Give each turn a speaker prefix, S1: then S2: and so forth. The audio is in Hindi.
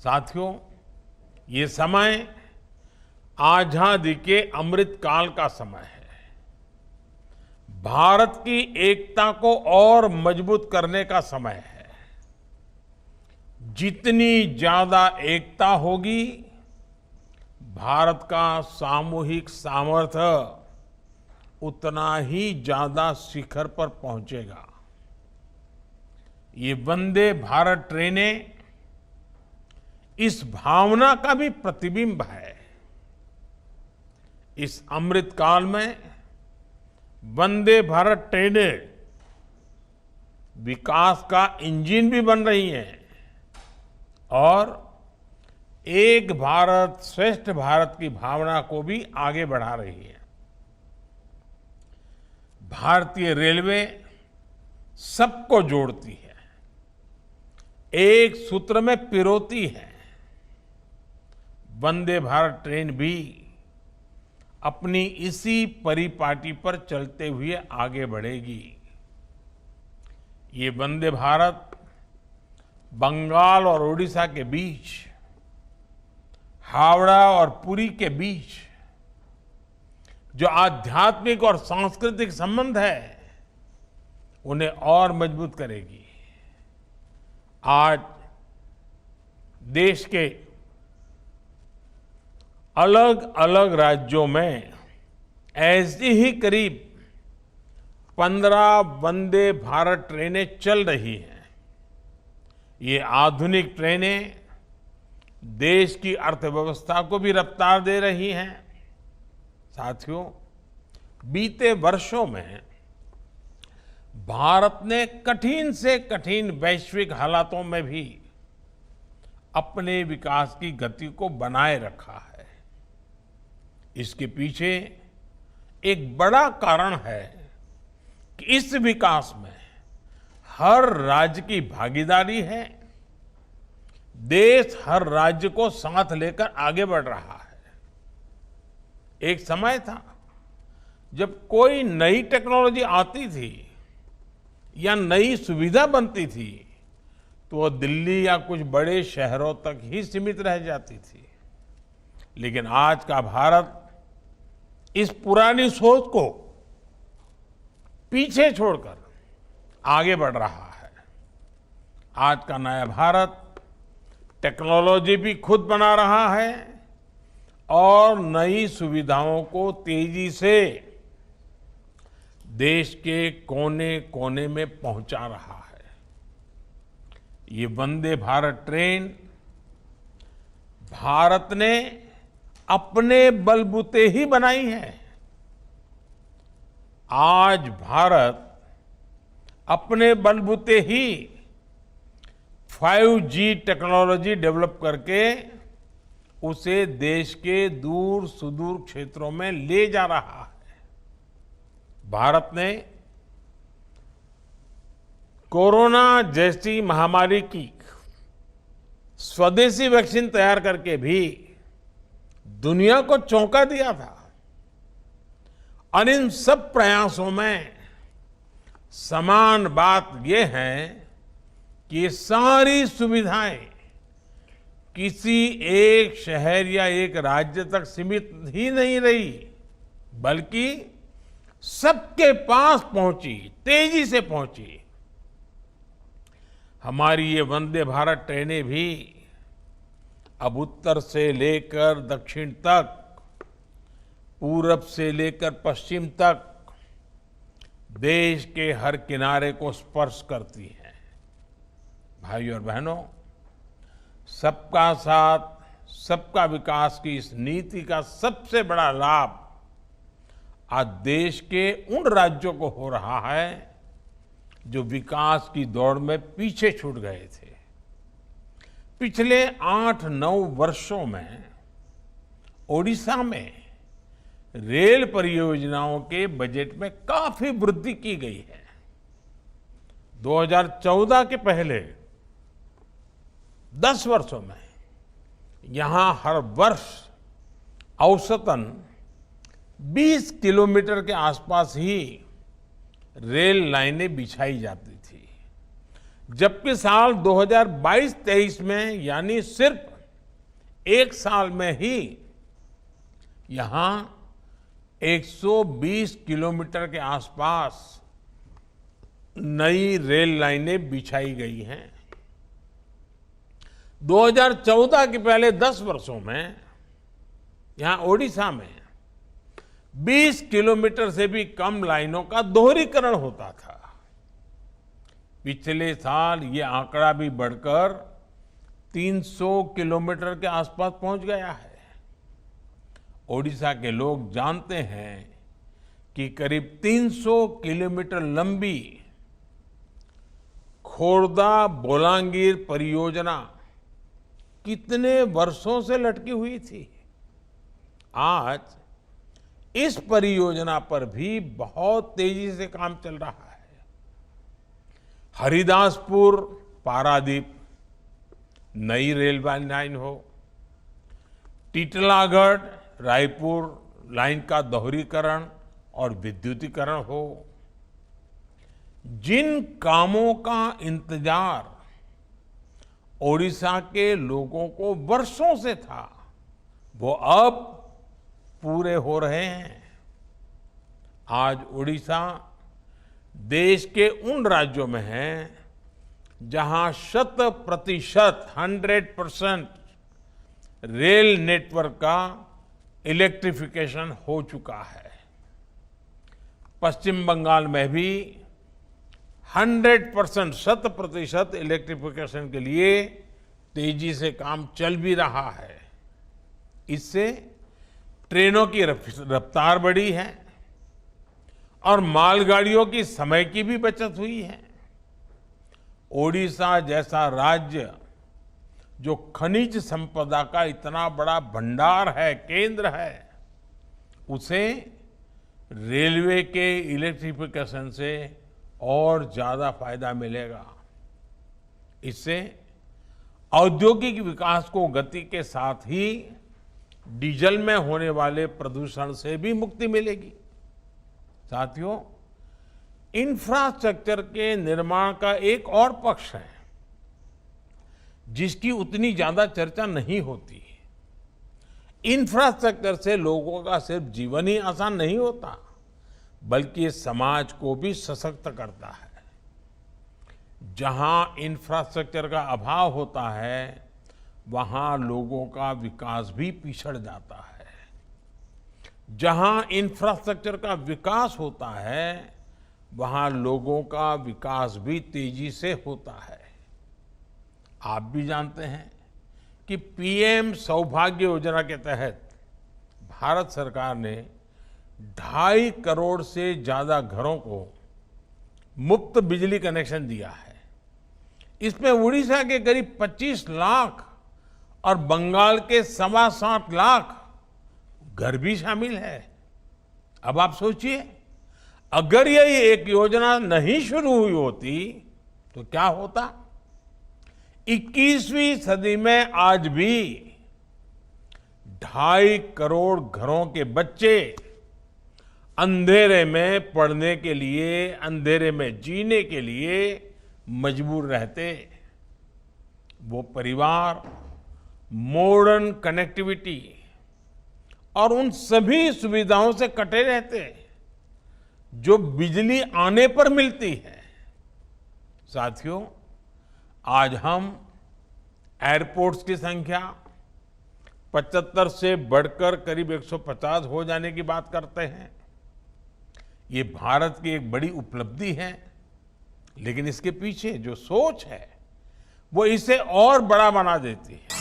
S1: साथियों, ये समय आजादी के अमृत काल का समय है। भारत की एकता को और मजबूत करने का समय है। जितनी ज्यादा एकता होगी, भारत का सामूहिक सामर्थ्य उतना ही ज्यादा शिखर पर पहुंचेगा। ये वंदे भारत ट्रेनें इस भावना का भी प्रतिबिंब है। इस अमृत काल में वंदे भारत ट्रेनें विकास का इंजन भी बन रही हैं और एक भारत श्रेष्ठ भारत की भावना को भी आगे बढ़ा रही है। भारतीय रेलवे सबको जोड़ती है, एक सूत्र में पिरोती है। वंदे भारत ट्रेन भी अपनी इसी परिपाटी पर चलते हुए आगे बढ़ेगी। ये वंदे भारत बंगाल और ओडिशा के बीच, हावड़ा और पुरी के बीच जो आध्यात्मिक और सांस्कृतिक संबंध है, उन्हें और मजबूत करेगी। आज देश के अलग अलग राज्यों में ऐसी ही करीब 15 वंदे भारत ट्रेनें चल रही हैं। ये आधुनिक ट्रेनें देश की अर्थव्यवस्था को भी रफ्तार दे रही हैं। साथियों, बीते वर्षों में भारत ने कठिन से कठिन वैश्विक हालातों में भी अपने विकास की गति को बनाए रखा है। इसके पीछे एक बड़ा कारण है कि इस विकास में हर राज्य की भागीदारी है। देश हर राज्य को साथ लेकर आगे बढ़ रहा है। एक समय था जब कोई नई टेक्नोलॉजी आती थी या नई सुविधा बनती थी तो वो दिल्ली या कुछ बड़े शहरों तक ही सीमित रह जाती थी। लेकिन आज का भारत इस पुरानी सोच को पीछे छोड़कर आगे बढ़ रहा है। आज का नया भारत टेक्नोलॉजी भी खुद बना रहा है और नई सुविधाओं को तेजी से देश के कोने कोने में पहुंचा रहा है। ये वंदे भारत ट्रेन भारत ने अपने बलबूते ही बनाई है। आज भारत अपने बलबूते ही 5G टेक्नोलॉजी डेवलप करके उसे देश के दूर सुदूर क्षेत्रों में ले जा रहा है। भारत ने कोरोना जैसी महामारी की स्वदेशी वैक्सीन तैयार करके भी दुनिया को चौंका दिया था। और इन सब प्रयासों में समान बात यह है कि ये सारी सुविधाएं किसी एक शहर या एक राज्य तक सीमित ही नहीं रही, बल्कि सबके पास पहुंची, तेजी से पहुंची। हमारी ये वंदे भारत ट्रेनें भी अब उत्तर से लेकर दक्षिण तक, पूरब से लेकर पश्चिम तक देश के हर किनारे को स्पर्श करती हैं। भाइयों और बहनों, सबका साथ सबका विकास की इस नीति का सबसे बड़ा लाभ आज देश के उन राज्यों को हो रहा है जो विकास की दौड़ में पीछे छूट गए थे। पिछले 8-9 वर्षों में ओडिशा में रेल परियोजनाओं के बजट में काफी वृद्धि की गई है। 2014 के पहले 10 वर्षों में यहां हर वर्ष औसतन 20 किलोमीटर के आसपास ही रेल लाइनें बिछाई जाती थी, जबकि साल 2022-23 में यानी सिर्फ एक साल में ही यहां 120 किलोमीटर के आसपास नई रेल लाइनें बिछाई गई हैं। 2014 के पहले 10 वर्षों में यहां ओडिशा में 20 किलोमीटर से भी कम लाइनों का दोहरीकरण होता था। पिछले साल ये आंकड़ा भी बढ़कर 300 किलोमीटर के आसपास पहुंच गया है। ओडिशा के लोग जानते हैं कि करीब 300 किलोमीटर लंबी खोर्दा बोलांगीर परियोजना कितने वर्षों से लटकी हुई थी। आज इस परियोजना पर भी बहुत तेजी से काम चल रहा है। हरिदासपुर पारादीप नई रेलवे लाइन हो, टीटलागढ़ रायपुर लाइन का दोहरीकरण और विद्युतीकरण हो, जिन कामों का इंतजार ओडिशा के लोगों को वर्षों से था, वो अब पूरे हो रहे हैं। आज ओडिशा देश के उन राज्यों में है जहां 100% रेल नेटवर्क का इलेक्ट्रिफिकेशन हो चुका है। पश्चिम बंगाल में भी 100% इलेक्ट्रिफिकेशन के लिए तेजी से काम चल भी रहा है। इससे ट्रेनों की रफ्तार बढ़ी है और मालगाड़ियों की समय की भी बचत हुई है। ओडिशा जैसा राज्य जो खनिज संपदा का इतना बड़ा भंडार है, केंद्र है, उसे रेलवे के इलेक्ट्रिफिकेशन से और ज्यादा फायदा मिलेगा। इससे औद्योगिक विकास को गति के साथ ही डीजल में होने वाले प्रदूषण से भी मुक्ति मिलेगी। साथियों, इंफ्रास्ट्रक्चर के निर्माण का एक और पक्ष है जिसकी उतनी ज्यादा चर्चा नहीं होती। इंफ्रास्ट्रक्चर से लोगों का सिर्फ जीवन ही आसान नहीं होता, बल्कि समाज को भी सशक्त करता है। जहां इंफ्रास्ट्रक्चर का अभाव होता है, वहां लोगों का विकास भी पिछड़ जाता है। जहां इंफ्रास्ट्रक्चर का विकास होता है, वहां लोगों का विकास भी तेजी से होता है। आप भी जानते हैं कि पीएम सौभाग्य योजना के तहत भारत सरकार ने 2.5 करोड़ से ज्यादा घरों को मुफ्त बिजली कनेक्शन दिया है। इसमें उड़ीसा के करीब 25 लाख और बंगाल के 7.25 लाख घर भी शामिल है। अब आप सोचिए, अगर ये एक योजना नहीं शुरू हुई होती तो क्या होता। 21वीं सदी में आज भी 2.5 करोड़ घरों के बच्चे अंधेरे में पढ़ने के लिए, अंधेरे में जीने के लिए मजबूर रहते। वो परिवार मॉडर्न कनेक्टिविटी और उन सभी सुविधाओं से कटे रहते जो बिजली आने पर मिलती है। साथियों, आज हम एयरपोर्ट्स की संख्या 75 से बढ़कर करीब 150 हो जाने की बात करते हैं। ये भारत की एक बड़ी उपलब्धि है, लेकिन इसके पीछे जो सोच है वो इसे और बड़ा बना देती है।